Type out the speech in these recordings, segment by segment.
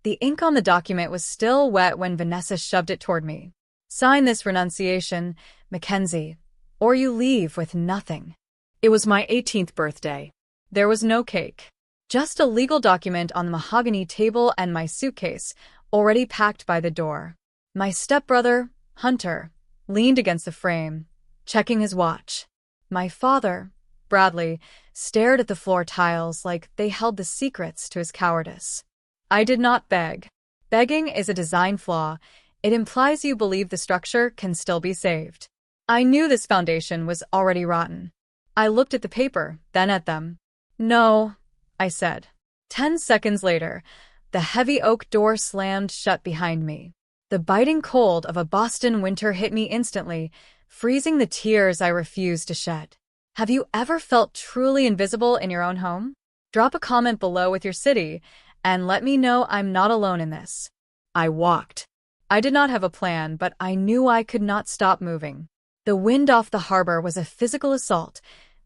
The ink on the document was still wet when Vanessa shoved it toward me. "Sign this renunciation, Mackenzie, or you leave with nothing." It was my 18th birthday. There was no cake. Just a legal document on the mahogany table and my suitcase, already packed by the door. My stepbrother, Hunter, leaned against the frame, checking his watch. My father, Bradley, stared at the floor tiles like they held the secrets to his cowardice. I did not beg. Begging is a design flaw. It implies you believe the structure can still be saved. I knew this foundation was already rotten. I looked at the paper, then at them. "No," I said. 10 seconds later, the heavy oak door slammed shut behind me. The biting cold of a Boston winter hit me instantly, freezing the tears I refused to shed. Have you ever felt truly invisible in your own home? Drop a comment below with your city, and let me know I'm not alone in this. I walked. I did not have a plan, but I knew I could not stop moving. The wind off the harbor was a physical assault,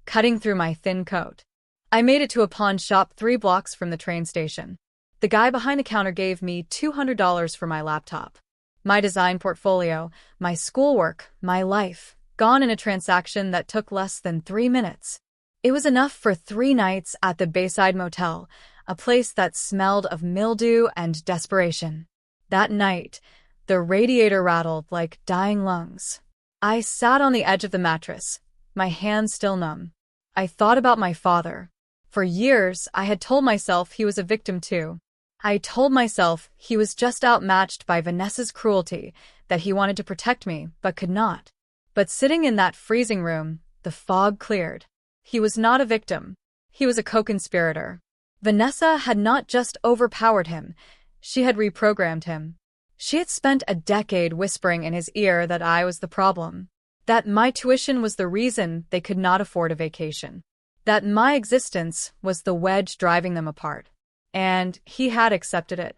cutting through my thin coat. I made it to a pawn shop 3 blocks from the train station. The guy behind the counter gave me $200 for my laptop. My design portfolio, my schoolwork, my life, gone in a transaction that took less than 3 minutes. It was enough for 3 nights at the Bayside Motel, a place that smelled of mildew and desperation. That night, the radiator rattled like dying lungs. I sat on the edge of the mattress, my hands still numb. I thought about my father. For years, I had told myself he was a victim too. I told myself he was just outmatched by Vanessa's cruelty, that he wanted to protect me, but could not. But sitting in that freezing room, the fog cleared. He was not a victim. He was a co-conspirator. Vanessa had not just overpowered him, she had reprogrammed him. She had spent a decade whispering in his ear that I was the problem, that my tuition was the reason they could not afford a vacation, that my existence was the wedge driving them apart. And he had accepted it.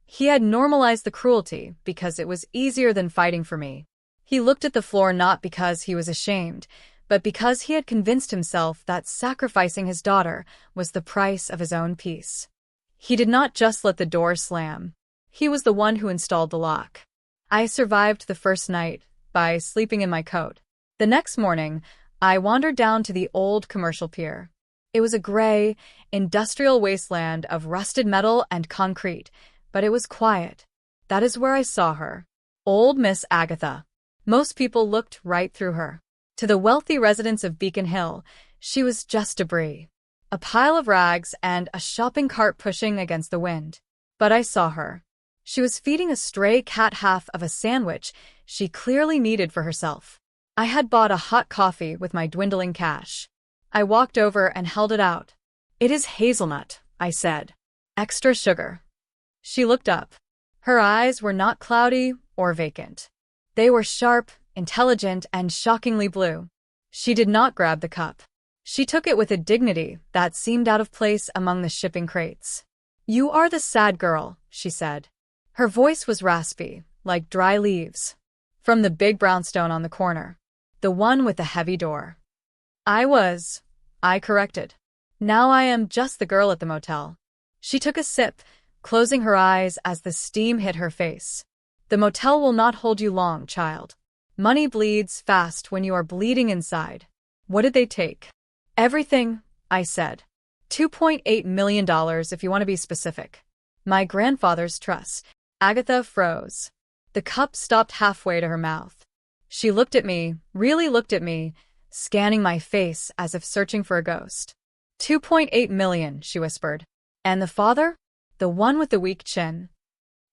He had normalized the cruelty because it was easier than fighting for me. He looked at the floor not because he was ashamed, but because he had convinced himself that sacrificing his daughter was the price of his own peace. He did not just let the door slam. He was the one who installed the lock. I survived the first night by sleeping in my coat. The next morning, I wandered down to the old commercial pier. It was a gray, industrial wasteland of rusted metal and concrete, but it was quiet. That is where I saw her. Old Miss Agatha. Most people looked right through her. To the wealthy residents of Beacon Hill, she was just debris. A pile of rags and a shopping cart pushing against the wind. But I saw her. She was feeding a stray cat half of a sandwich she clearly needed for herself. I had bought a hot coffee with my dwindling cash. I walked over and held it out. "It is hazelnut," I said. "Extra sugar." She looked up. Her eyes were not cloudy or vacant. They were sharp, intelligent, and shockingly blue. She did not grab the cup. She took it with a dignity that seemed out of place among the shipping crates. "You are the sad girl," she said. Her voice was raspy, like dry leaves. From the big brownstone on the corner. The one with the heavy door. I corrected. "Now I am just the girl at the motel." She took a sip, closing her eyes as the steam hit her face. "The motel will not hold you long, child. Money bleeds fast when you are bleeding inside." "What did they take?" "Everything," I said. $2.8 million if you want to be specific. My grandfather's trust. Agatha froze. The cup stopped halfway to her mouth. She looked at me, really looked at me, scanning my face as if searching for a ghost. $2.8 million, she whispered. "And the father? The one with the weak chin?"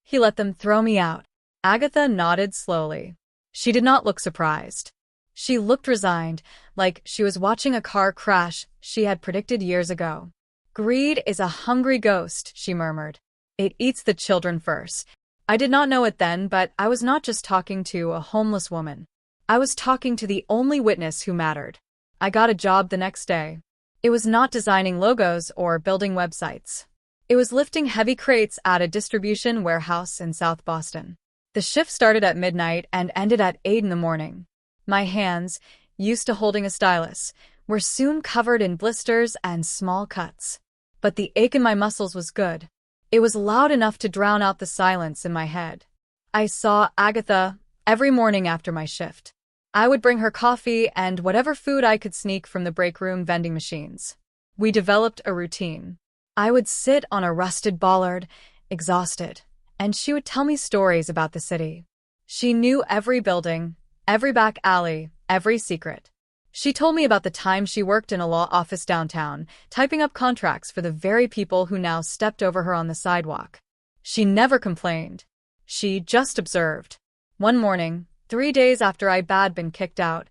"He let them throw me out." Agatha nodded slowly. She did not look surprised. She looked resigned, like she was watching a car crash she had predicted years ago. "Greed is a hungry ghost," she murmured. "It eats the children first." I did not know it then, but I was not just talking to a homeless woman. I was talking to the only witness who mattered. I got a job the next day. It was not designing logos or building websites. It was lifting heavy crates at a distribution warehouse in South Boston. The shift started at midnight and ended at 8 in the morning. My hands, used to holding a stylus, were soon covered in blisters and small cuts. But the ache in my muscles was good. It was loud enough to drown out the silence in my head. I saw Agatha every morning after my shift. I would bring her coffee and whatever food I could sneak from the break room vending machines. We developed a routine. I would sit on a rusted bollard, exhausted, and she would tell me stories about the city. She knew every building, every back alley, every secret. She told me about the time she worked in a law office downtown, typing up contracts for the very people who now stepped over her on the sidewalk. She never complained. She just observed. One morning, 3 days after I'd been kicked out,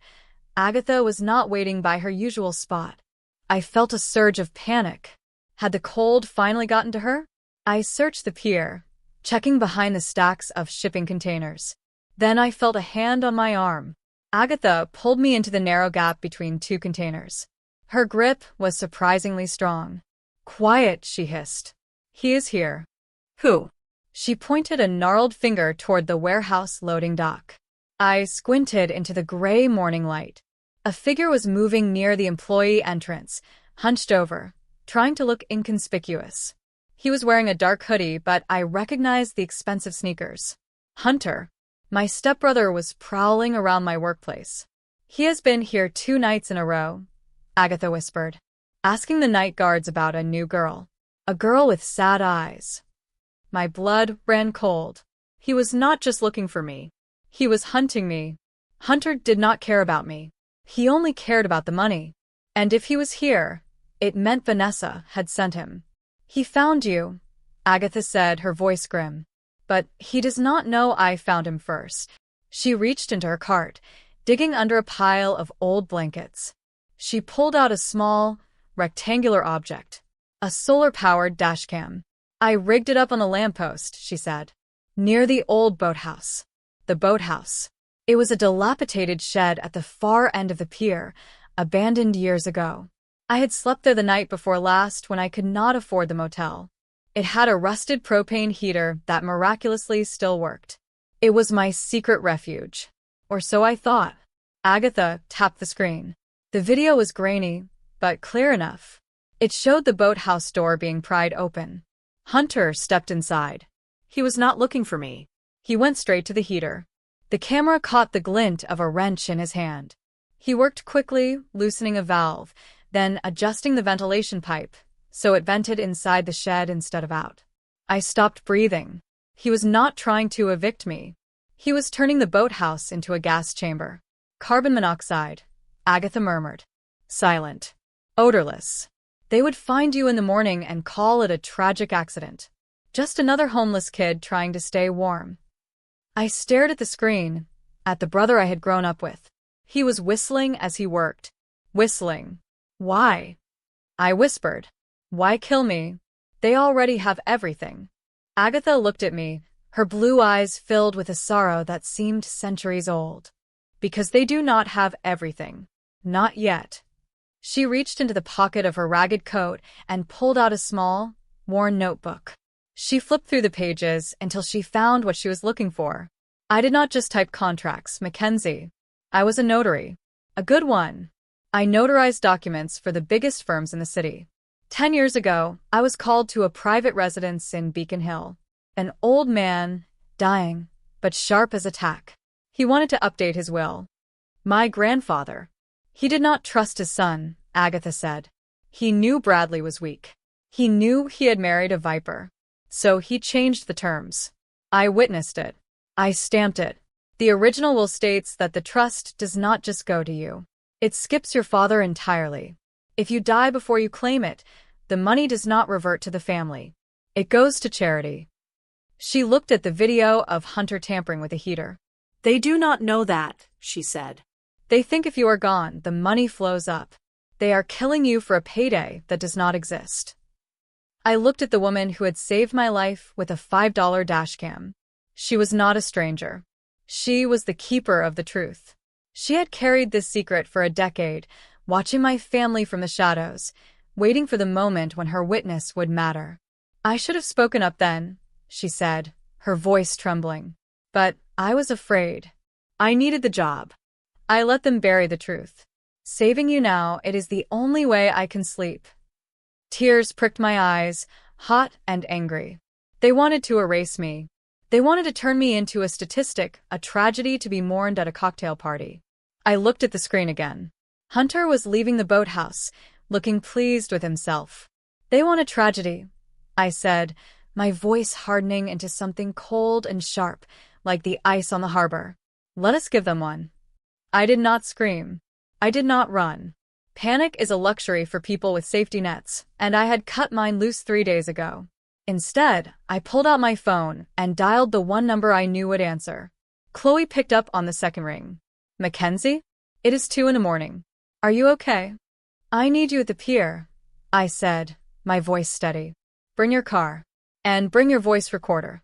Agatha was not waiting by her usual spot. I felt a surge of panic. Had the cold finally gotten to her? I searched the pier, checking behind the stacks of shipping containers. Then I felt a hand on my arm. Agatha pulled me into the narrow gap between two containers. Her grip was surprisingly strong. "Quiet," she hissed. "He is here." "Who?" She pointed a gnarled finger toward the warehouse loading dock. I squinted into the gray morning light. A figure was moving near the employee entrance, hunched over, trying to look inconspicuous. He was wearing a dark hoodie, but I recognized the expensive sneakers. Hunter. My stepbrother was prowling around my workplace. "He has been here 2 nights in a row," Agatha whispered, asking the night guards about a new girl. A girl with sad eyes. My blood ran cold. He was not just looking for me. He was hunting me. Hunter did not care about me. He only cared about the money. And if he was here, it meant Vanessa had sent him. "He found you," Agatha said, her voice grim. "But he does not know I found him first." She reached into her cart, digging under a pile of old blankets. She pulled out a small, rectangular object, a solar-powered dashcam. "I rigged it up on a lamppost," she said, "near the old boathouse." The boathouse. It was a dilapidated shed at the far end of the pier, abandoned years ago. I had slept there the night before last when I could not afford the motel. It had a rusted propane heater that miraculously still worked. It was my secret refuge. Or so I thought. Agatha tapped the screen. The video was grainy, but clear enough. It showed the boathouse door being pried open. Hunter stepped inside. He was not looking for me. He went straight to the heater. The camera caught the glint of a wrench in his hand. He worked quickly, loosening a valve, then adjusting the ventilation pipe, so it vented inside the shed instead of out. I stopped breathing. He was not trying to evict me. He was turning the boathouse into a gas chamber. "Carbon monoxide," Agatha murmured. "Silent. Odorless. They would find you in the morning and call it a tragic accident. Just another homeless kid trying to stay warm." I stared at the screen, at the brother I had grown up with. He was whistling as he worked. Whistling. "Why?" I whispered. "Why kill me? They already have everything." Agatha looked at me, her blue eyes filled with a sorrow that seemed centuries old. "Because they do not have everything. Not yet." She reached into the pocket of her ragged coat and pulled out a small, worn notebook. She flipped through the pages until she found what she was looking for. I did not just type contracts, Mackenzie. I was a notary. A good one. I notarized documents for the biggest firms in the city. 10 years ago, I was called to a private residence in Beacon Hill. An old man, dying, but sharp as a tack. He wanted to update his will. My grandfather. He did not trust his son, Agatha said. He knew Bradley was weak. He knew he had married a viper. So he changed the terms. I witnessed it. I stamped it. The original will states that the trust does not just go to you. It skips your father entirely. If you die before you claim it, the money does not revert to the family. It goes to charity. She looked at the video of Hunter tampering with a heater. "They do not know that," she said. "They think if you are gone, the money flows up. They are killing you for a payday that does not exist." I looked at the woman who had saved my life with a $5 dashcam. She was not a stranger. She was the keeper of the truth. She had carried this secret for a decade, watching my family from the shadows, waiting for the moment when her witness would matter. "I should have spoken up then," she said, her voice trembling. "But I was afraid. I needed the job. I let them bury the truth. Saving you now, it is the only way I can sleep." Tears pricked my eyes, hot and angry. They wanted to erase me. They wanted to turn me into a statistic, a tragedy to be mourned at a cocktail party. I looked at the screen again. Hunter was leaving the boathouse, looking pleased with himself. They want a tragedy, I said, my voice hardening into something cold and sharp, like the ice on the harbor. Let us give them one. I did not scream. I did not run. Panic is a luxury for people with safety nets, and I had cut mine loose 3 days ago. Instead, I pulled out my phone and dialed the one number I knew would answer. Chloe picked up on the second ring. Mackenzie? It is 2 a.m. Are you okay? I need you at the pier, I said, my voice steady. Bring your car. And bring your voice recorder.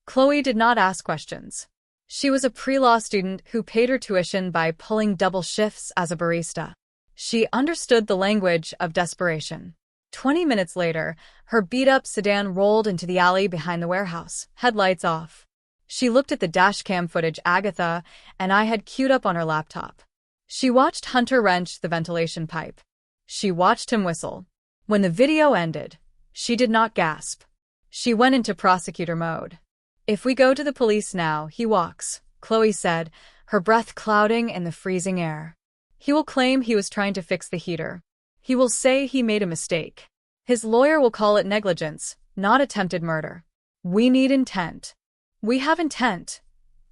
Chloe did not ask questions. She was a pre-law student who paid her tuition by pulling double shifts as a barista. She understood the language of desperation. 20 minutes later, her beat-up sedan rolled into the alley behind the warehouse, headlights off. She looked at the dashcam footage Agatha and I had queued up on her laptop. She watched Hunter wrench the ventilation pipe. She watched him whistle. When the video ended, she did not gasp. She went into prosecutor mode. If we go to the police now, he walks, Chloe said, her breath clouding in the freezing air. He will claim he was trying to fix the heater. He will say he made a mistake. His lawyer will call it negligence, not attempted murder. We need intent. We have intent,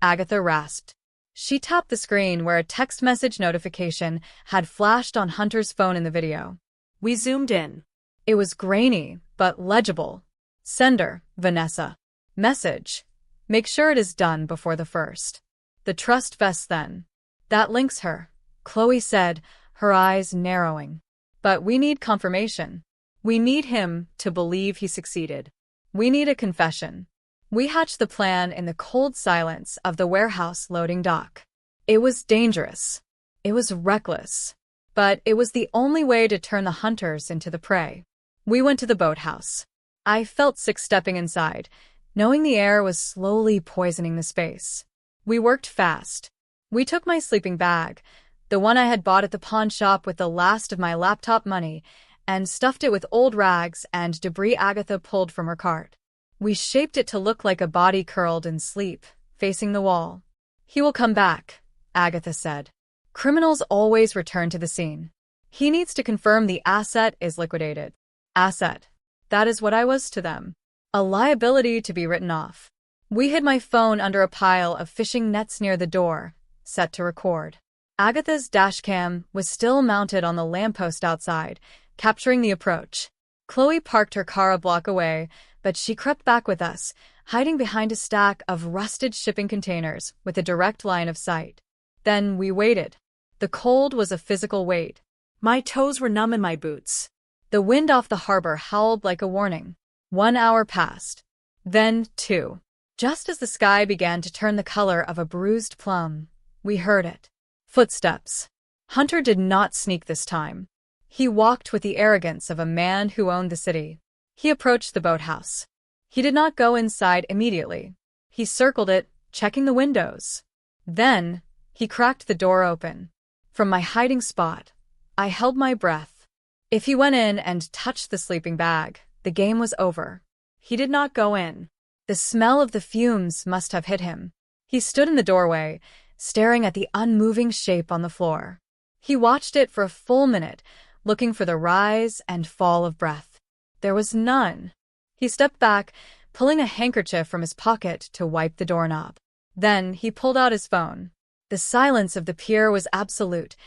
Agatha rasped. She tapped the screen where a text message notification had flashed on Hunter's phone in the video. We zoomed in. It was grainy, but legible. Sender, Vanessa. Message. Make sure it is done before the 1st. The trust vests then. That links her, Chloe said, her eyes narrowing. But we need confirmation. We need him to believe he succeeded. We need a confession. We hatched the plan in the cold silence of the warehouse loading dock. It was dangerous. It was reckless. But it was the only way to turn the hunters into the prey. We went to the boathouse. I felt sick stepping inside, knowing the air was slowly poisoning the space. We worked fast. We took my sleeping bag, the one I had bought at the pawn shop with the last of my laptop money, and stuffed it with old rags and debris Agatha pulled from her cart. We shaped it to look like a body curled in sleep, facing the wall. He will come back, Agatha said. Criminals always return to the scene. He needs to confirm the asset is liquidated. Asset. That is what I was to them. A liability to be written off. We hid my phone under a pile of fishing nets near the door, set to record. Agatha's dashcam was still mounted on the lamppost outside, capturing the approach. Chloe parked her car a block away, but she crept back with us, hiding behind a stack of rusted shipping containers with a direct line of sight. Then we waited. The cold was a physical weight. My toes were numb in my boots. The wind off the harbor howled like a warning. 1 hour passed. Then 2. Just as the sky began to turn the color of a bruised plum, we heard it. Footsteps. Hunter did not sneak this time. He walked with the arrogance of a man who owned the city. He approached the boathouse. He did not go inside immediately. He circled it, checking the windows. Then, he cracked the door open. From my hiding spot, I held my breath. If he went in and touched the sleeping bag, the game was over. He did not go in. The smell of the fumes must have hit him. He stood in the doorway, staring at the unmoving shape on the floor. He watched it for a full minute, looking for the rise and fall of breath. There was none. He stepped back, pulling a handkerchief from his pocket to wipe the doorknob. Then he pulled out his phone. The silence of the pier was absolute,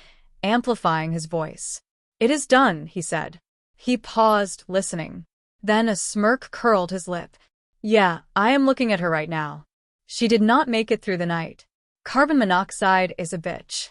amplifying his voice. It is done, he said. He paused, listening. Then a smirk curled his lip. Yeah, I am looking at her right now. She did not make it through the night. Carbon monoxide is a bitch.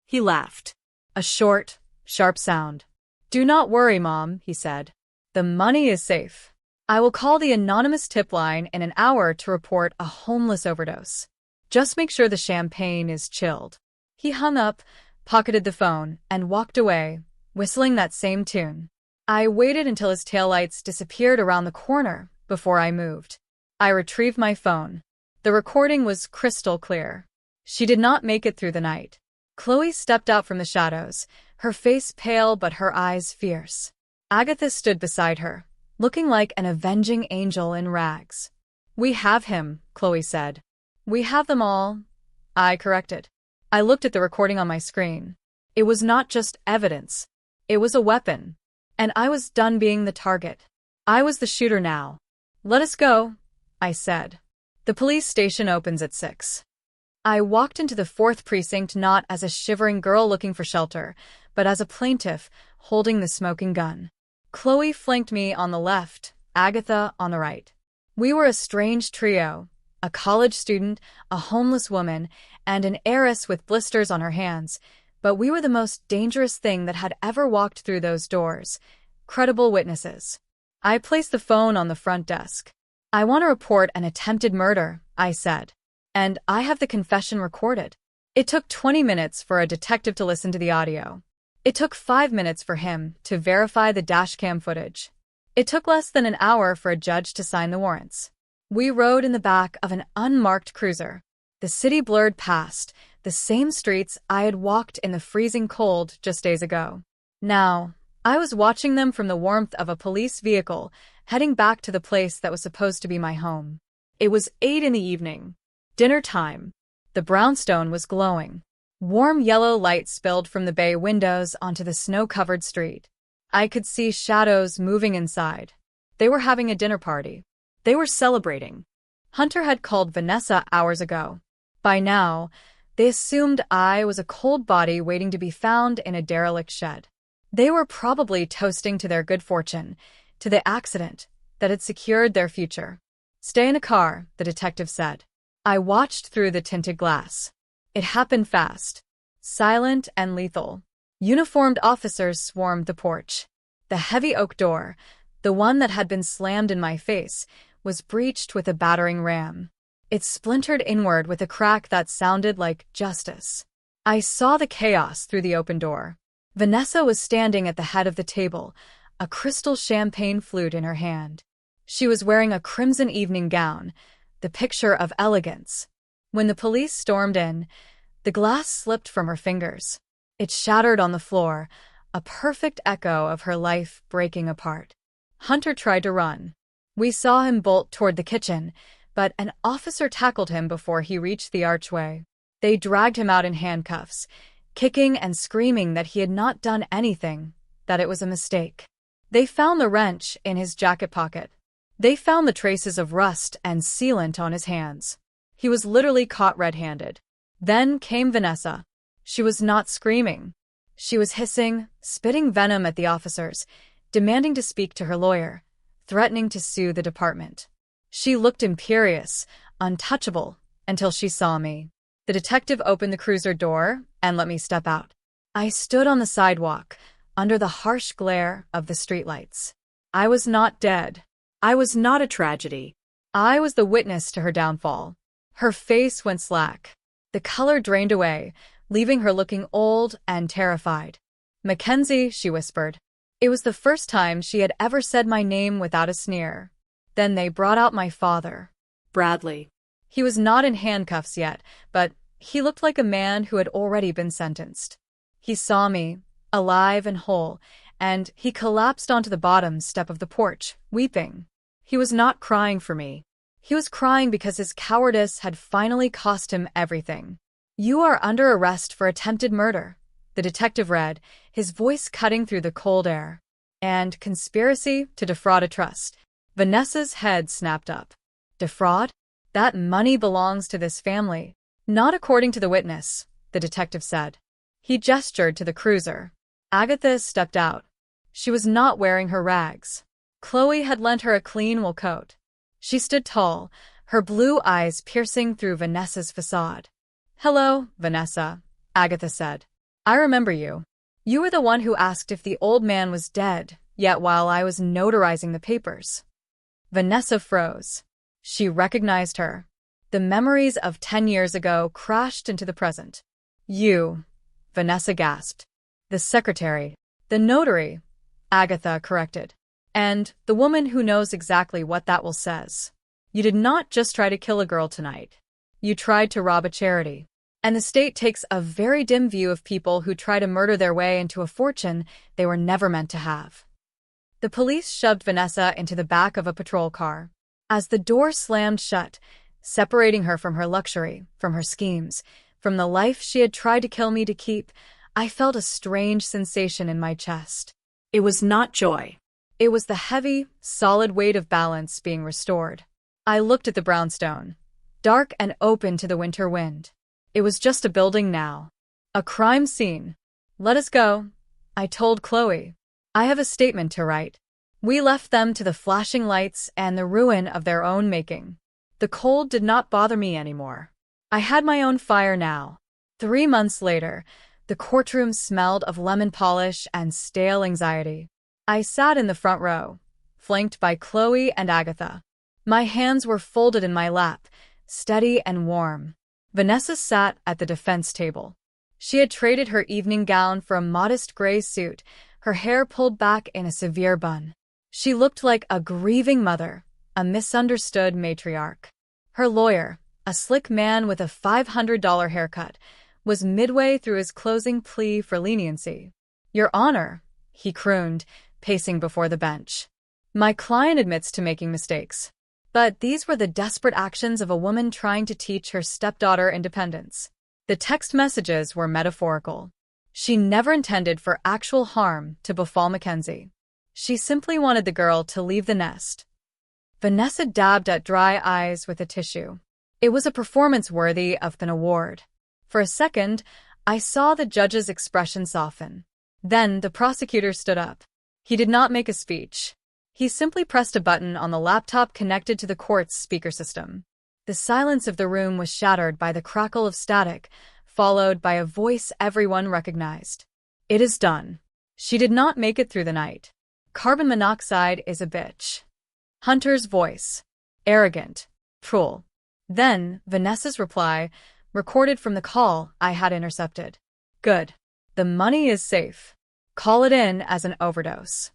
He laughed. A short, sharp sound. Do not worry, Mom, he said. The money is safe. I will call the anonymous tip line in an hour to report a homeless overdose. Just make sure the champagne is chilled. He hung up, pocketed the phone, and walked away, whistling that same tune. I waited until his taillights disappeared around the corner before I moved. I retrieved my phone. The recording was crystal clear. She did not make it through the night. Chloe stepped out from the shadows, her face pale but her eyes fierce. Agatha stood beside her, looking like an avenging angel in rags. "We have him," Chloe said. "We have them all," I corrected. I looked at the recording on my screen. It was not just evidence. It was a weapon. And I was done being the target. I was the shooter now. "Let us go," I said. "The police station opens at 6. I walked into the 4th precinct not as a shivering girl looking for shelter, but as a plaintiff holding the smoking gun. Chloe flanked me on the left, Agatha on the right. We were a strange trio, a college student, a homeless woman, and an heiress with blisters on her hands, but we were the most dangerous thing that had ever walked through those doors. Credible witnesses. I placed the phone on the front desk. "I want to report an attempted murder," I said. "And I have the confession recorded." It took 20 minutes for a detective to listen to the audio. It took 5 minutes for him to verify the dashcam footage. It took less than an hour for a judge to sign the warrants. We rode in the back of an unmarked cruiser. The city blurred past, the same streets I had walked in the freezing cold just days ago. Now, I was watching them from the warmth of a police vehicle, heading back to the place that was supposed to be my home. It was 8 in the evening. Dinner time. The brownstone was glowing. Warm yellow light spilled from the bay windows onto the snow-covered street. I could see shadows moving inside. They were having a dinner party. They were celebrating. Hunter had called Vanessa hours ago. By now, they assumed I was a cold body waiting to be found in a derelict shed. They were probably toasting to their good fortune, to the accident that had secured their future. "Stay in the car," the detective said. I watched through the tinted glass. It happened fast, silent and lethal. Uniformed officers swarmed the porch. The heavy oak door, the one that had been slammed in my face, was breached with a battering ram. It splintered inward with a crack that sounded like justice. I saw the chaos through the open door. Vanessa was standing at the head of the table, a crystal champagne flute in her hand. She was wearing a crimson evening gown, the picture of elegance. When the police stormed in, the glass slipped from her fingers. It shattered on the floor, a perfect echo of her life breaking apart. Hunter tried to run. We saw him bolt toward the kitchen, but an officer tackled him before he reached the archway. They dragged him out in handcuffs, kicking and screaming that he had not done anything, that it was a mistake. They found the wrench in his jacket pocket. They found the traces of rust and sealant on his hands. He was literally caught red-handed. Then came Vanessa. She was not screaming. She was hissing, spitting venom at the officers, demanding to speak to her lawyer, threatening to sue the department. She looked imperious, untouchable, until she saw me. The detective opened the cruiser door and let me step out. I stood on the sidewalk, under the harsh glare of the streetlights. I was not dead. I was not a tragedy. I was the witness to her downfall. Her face went slack. The color drained away, leaving her looking old and terrified. "Mackenzie," she whispered. It was the first time she had ever said my name without a sneer. Then they brought out my father, Bradley. He was not in handcuffs yet, but he looked like a man who had already been sentenced. He saw me, alive and whole, and he collapsed onto the bottom step of the porch, weeping. He was not crying for me. He was crying because his cowardice had finally cost him everything. "You are under arrest for attempted murder," the detective read, his voice cutting through the cold air. "And conspiracy to defraud a trust." Vanessa's head snapped up. "Defraud? That money belongs to this family." "Not according to the witness," the detective said. He gestured to the cruiser. Agatha stepped out. She was not wearing her rags. Chloe had lent her a clean wool coat. She stood tall, her blue eyes piercing through Vanessa's facade. "Hello, Vanessa," Agatha said. "I remember you. You were the one who asked if the old man was dead, yet while I was notarizing the papers." Vanessa froze. She recognized her. The memories of 10 years ago crashed into the present. "You," Vanessa gasped. "The secretary. The notary," Agatha corrected. "And the woman who knows exactly what that will says. You did not just try to kill a girl tonight. You tried to rob a charity. And the state takes a very dim view of people who try to murder their way into a fortune they were never meant to have." The police shoved Vanessa into the back of a patrol car. As the door slammed shut, separating her from her luxury, from her schemes, from the life she had tried to kill me to keep, I felt a strange sensation in my chest. It was not joy. It was the heavy, solid weight of balance being restored. I looked at the brownstone, dark and open to the winter wind. It was just a building now. A crime scene. Let us go, I told Chloe. I have a statement to write. We left them to the flashing lights and the ruin of their own making. The cold did not bother me anymore. I had my own fire now. 3 months later, the courtroom smelled of lemon polish and stale anxiety. I sat in the front row, flanked by Chloe and Agatha. My hands were folded in my lap, steady and warm. Vanessa sat at the defense table. She had traded her evening gown for a modest gray suit, her hair pulled back in a severe bun. She looked like a grieving mother, a misunderstood matriarch. Her lawyer, a slick man with a $500 haircut, was midway through his closing plea for leniency. "Your Honor," he crooned, pacing before the bench. "My client admits to making mistakes. But these were the desperate actions of a woman trying to teach her stepdaughter independence. The text messages were metaphorical. She never intended for actual harm to befall Mackenzie. She simply wanted the girl to leave the nest." Vanessa dabbed at dry eyes with a tissue. It was a performance worthy of an award. For a second, I saw the judge's expression soften. Then the prosecutor stood up. He did not make a speech. He simply pressed a button on the laptop connected to the court's speaker system. The silence of the room was shattered by the crackle of static, followed by a voice everyone recognized. "It is done. She did not make it through the night. Carbon monoxide is a bitch." Hunter's voice. Arrogant. Cruel. Then, Vanessa's reply, recorded from the call I had intercepted. "Good. The money is safe. Call it in as an overdose."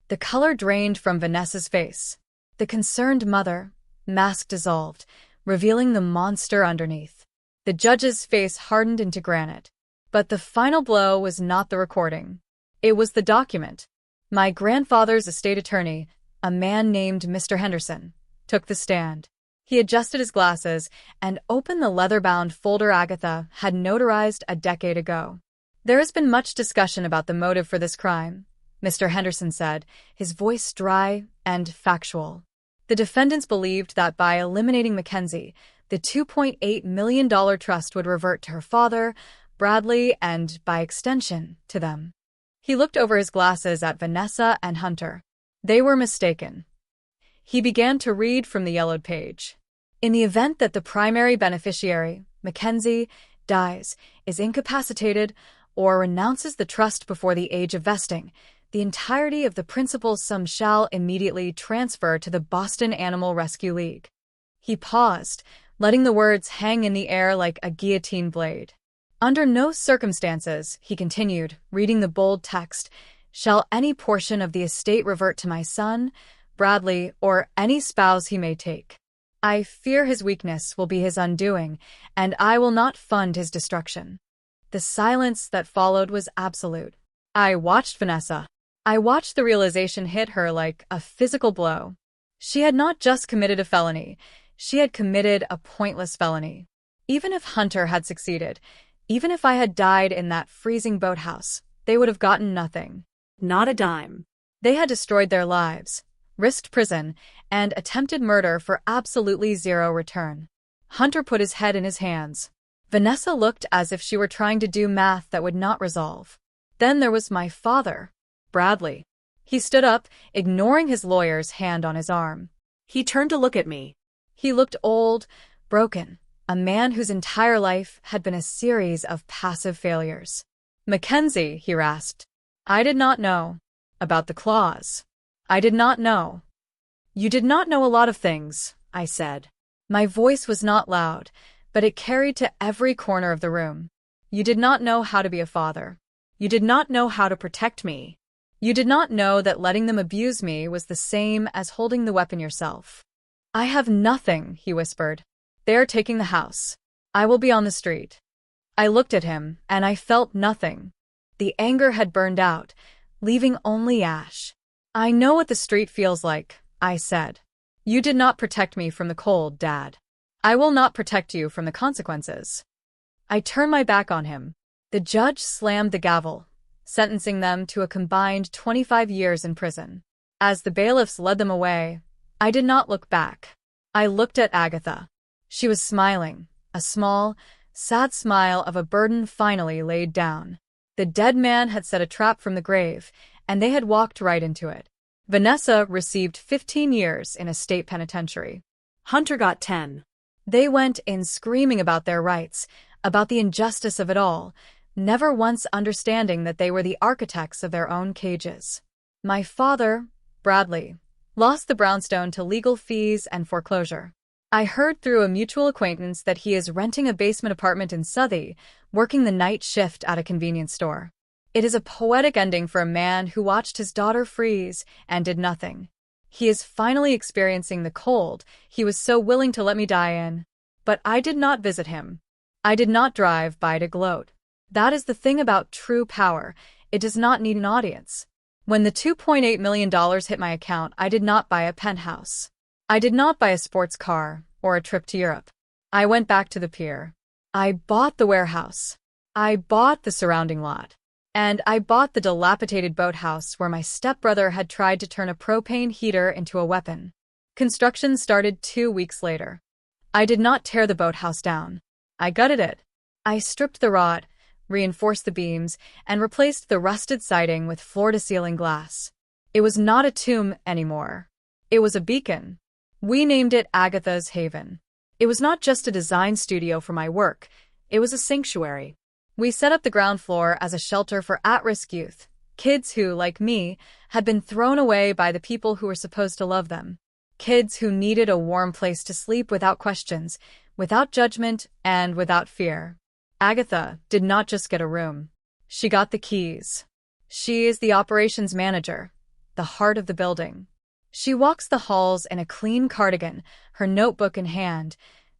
The color drained from Vanessa's face. The concerned mother, mask dissolved, revealing the monster underneath. The judge's face hardened into granite. But the final blow was not the recording. It was the document. My grandfather's estate attorney, a man named Mr. Henderson, took the stand. He adjusted his glasses and opened the leather-bound folder Agatha had notarized a decade ago. "There has been much discussion about the motive for this crime," Mr. Henderson said, his voice dry and factual. "The defendants believed that by eliminating Mackenzie, the $2.8 million trust would revert to her father, Bradley, and, by extension, to them." He looked over his glasses at Vanessa and Hunter. They were mistaken. He began to read from the yellowed page. "In the event that the primary beneficiary, Mackenzie, dies, is incapacitated, or renounces the trust before the age of vesting, the entirety of the principal sum shall immediately transfer to the Boston Animal Rescue League." He paused, letting the words hang in the air like a guillotine blade. "Under no circumstances," he continued, reading the bold text, "shall any portion of the estate revert to my son, Bradley, or any spouse he may take. I fear his weakness will be his undoing, and I will not fund his destruction." The silence that followed was absolute. I watched Vanessa. I watched the realization hit her like a physical blow. She had not just committed a felony, she had committed a pointless felony. Even if Hunter had succeeded, even if I had died in that freezing boathouse, they would have gotten nothing. Not a dime. They had destroyed their lives, risked prison, and attempted murder for absolutely zero return. Hunter put his head in his hands. Vanessa looked as if she were trying to do math that would not resolve. Then there was my father, Bradley. He stood up, ignoring his lawyer's hand on his arm. He turned to look at me. He looked old, broken, a man whose entire life had been a series of passive failures. "Mackenzie," he rasped. "I did not know. About the clause. I did not know." "You did not know a lot of things," I said. My voice was not loud, but it carried to every corner of the room. "You did not know how to be a father. You did not know how to protect me. You did not know that letting them abuse me was the same as holding the weapon yourself." "I have nothing," he whispered. "They are taking the house. I will be on the street." I looked at him, and I felt nothing. The anger had burned out, leaving only ash. I know what the street feels like, I said. You did not protect me from the cold, Dad. I will not protect you from the consequences. I turned my back on him. The judge slammed the gavel, sentencing them to a combined 25 years in prison. As the bailiffs led them away, I did not look back. I looked at Agatha. She was smiling, a small, sad smile of a burden finally laid down. The dead man had set a trap from the grave, and they had walked right into it. Vanessa received 15 years in a state penitentiary. Hunter got 10. They went in screaming about their rights, about the injustice of it all, never once understanding that they were the architects of their own cages. My father, Bradley, lost the brownstone to legal fees and foreclosure. I heard through a mutual acquaintance that he is renting a basement apartment in Southie, working the night shift at a convenience store. It is a poetic ending for a man who watched his daughter freeze and did nothing. He is finally experiencing the cold he was so willing to let me die in. But I did not visit him. I did not drive by to gloat. That is the thing about true power. It does not need an audience. When the $2.8 million hit my account, I did not buy a penthouse. I did not buy a sports car or a trip to Europe. I went back to the pier. I bought the warehouse. I bought the surrounding lot. And I bought the dilapidated boathouse where my stepbrother had tried to turn a propane heater into a weapon. Construction started 2 weeks later. I did not tear the boathouse down. I gutted it. I stripped the rot, reinforced the beams, and replaced the rusted siding with floor-to-ceiling glass. It was not a tomb anymore. It was a beacon. We named it Agatha's Haven. It was not just a design studio for my work. It was a sanctuary. We set up the ground floor as a shelter for at-risk youth, kids who, like me, had been thrown away by the people who were supposed to love them. Kids who needed a warm place to sleep without questions, without judgment, and without fear. Agatha did not just get a room. She got the keys. She is the operations manager, the heart of the building. She walks the halls in a clean cardigan, her notebook in hand,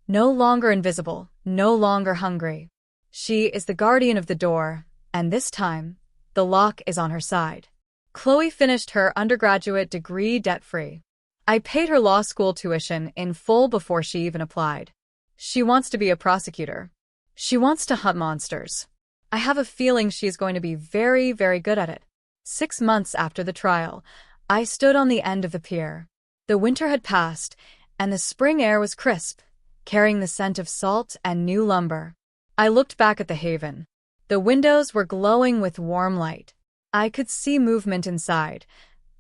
no longer invisible, no longer hungry. She is the guardian of the door, and this time, the lock is on her side. Chloe finished her undergraduate degree debt-free. I paid her law school tuition in full before she even applied. She wants to be a prosecutor. She wants to hunt monsters. I have a feeling she is going to be very, very good at it. 6 months after the trial, I stood on the end of the pier. The winter had passed, and the spring air was crisp, carrying the scent of salt and new lumber. I looked back at the haven. The windows were glowing with warm light. I could see movement inside.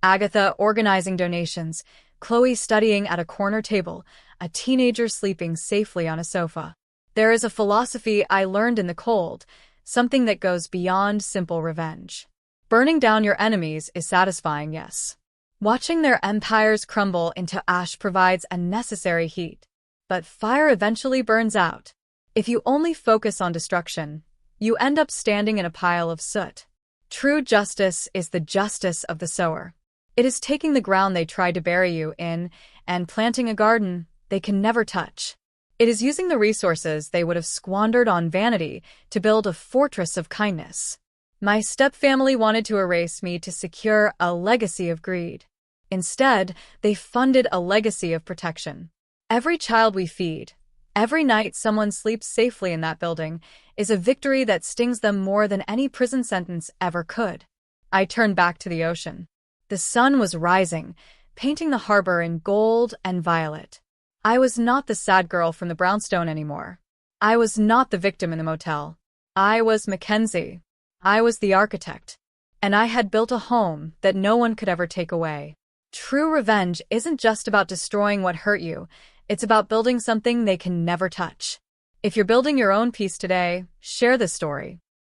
Agatha organizing donations, Chloe studying at a corner table, a teenager sleeping safely on a sofa. There is a philosophy I learned in the cold, something that goes beyond simple revenge. Burning down your enemies is satisfying, yes. Watching their empires crumble into ash provides a necessary heat. But fire eventually burns out. If you only focus on destruction, you end up standing in a pile of soot. True justice is the justice of the sower. It is taking the ground they tried to bury you in and planting a garden they can never touch. It is using the resources they would have squandered on vanity to build a fortress of kindness. My stepfamily wanted to erase me to secure a legacy of greed. Instead, they funded a legacy of protection. Every child we feed, every night someone sleeps safely in that building, is a victory that stings them more than any prison sentence ever could. I turned back to the ocean. The sun was rising, painting the harbor in gold and violet. I was not the sad girl from the brownstone anymore. I was not the victim in the motel. I was Mackenzie. I was the architect. And I had built a home that no one could ever take away. True revenge isn't just about destroying what hurt you. It's about building something they can never touch. If you're building your own peace today, share this story.